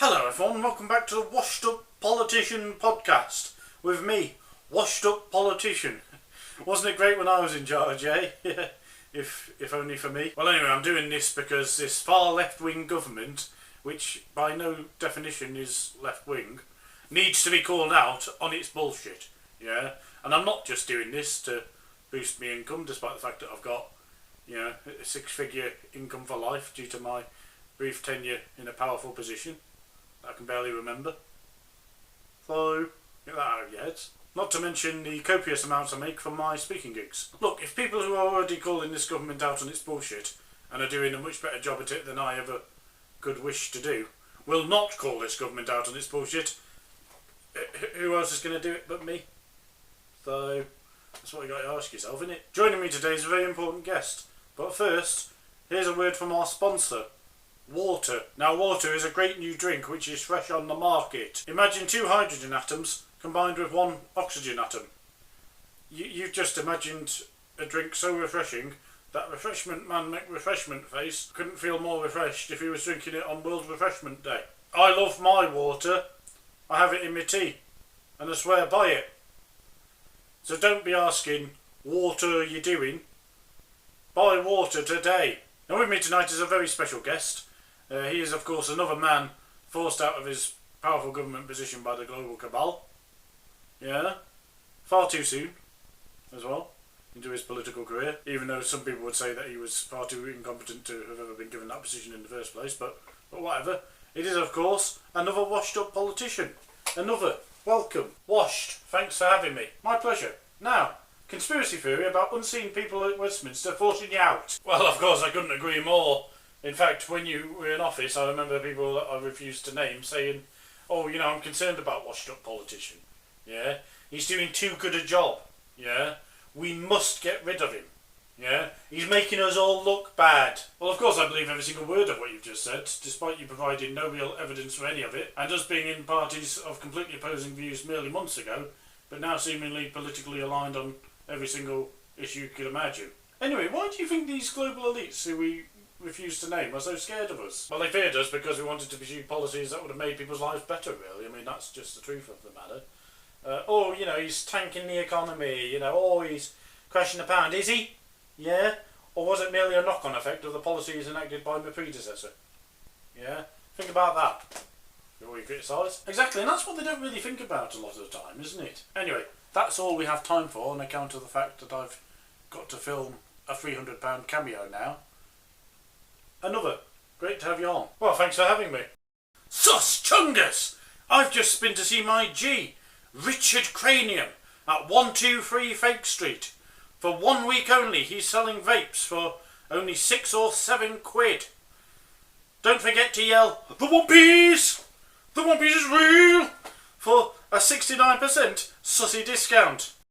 Hello everyone, welcome back to the Washed Up Politician podcast with me, Washed Up Politician. Wasn't it great when I was in charge, eh? if only for me. Well anyway, I'm doing this because this far left-wing government, which by no definition is left-wing, needs to be called out on its bullshit, yeah? And I'm not just doing this to boost my income, despite the fact that I've got, a six-figure income for life due to my brief tenure in a powerful position I can barely remember. So, get that out of your heads. Not to mention the copious amounts I make from my speaking gigs. Look, if people who are already calling this government out on its bullshit and are doing a much better job at it than I ever could wish to do, will not call this government out on its bullshit, who else is going to do it but me? So, that's what you got to ask yourself, isn't it? Joining me today is a very important guest. But first, here's a word from our sponsor. Water. Now water is a great new drink which is fresh on the market. Imagine two hydrogen atoms combined with one oxygen atom. You've just imagined a drink so refreshing that refreshment man McRefreshment face couldn't feel more refreshed if he was drinking it on World Refreshment Day. I love my water. I have it in my tea and I swear by it. So don't be asking, what are you doing? Buy water today. Now with me tonight is a very special guest. He is, of course, another man forced out of his powerful government position by the global cabal. Yeah, far too soon, as well, into his political career, even though some people would say that he was far too incompetent to have ever been given that position in the first place, but whatever. It is, of course, another washed-up politician. Another. Welcome. Washed. Thanks for having me. My pleasure. Now, conspiracy theory about unseen people at Westminster forcing you out. Well, of course, I couldn't agree more. In fact, when you were in office, I remember people that I refused to name saying, oh, I'm concerned about washed-up politician. Yeah? He's doing too good a job. Yeah? We must get rid of him. Yeah? He's making us all look bad. Well, of course, I believe every single word of what you've just said, despite you providing no real evidence for any of it, and us being in parties of completely opposing views merely months ago, but now seemingly politically aligned on every single issue you could imagine. Anyway, why do you think these global elites who we refused to name are so scared of us? Well, they feared us because we wanted to pursue policies that would have made people's lives better, really. I mean, that's just the truth of the matter. He's tanking the economy, he's crashing the pound. Is he? Yeah? Or was it merely a knock-on effect of the policies enacted by my predecessor? Yeah? Think about that before you criticise. Exactly, and that's what they don't really think about a lot of the time, isn't it? Anyway, that's all we have time for on account of the fact that I've got to film a £300 cameo now. Another. Great to have you on. Well, thanks for having me. Sus Chungus! I've just been to see my G, Richard Cranium, at 123 Fake Street. For 1 week only, he's selling vapes for only 6 or 7 quid. Don't forget to yell, "The One Piece! The One Piece is real!" for a 69% sussy discount.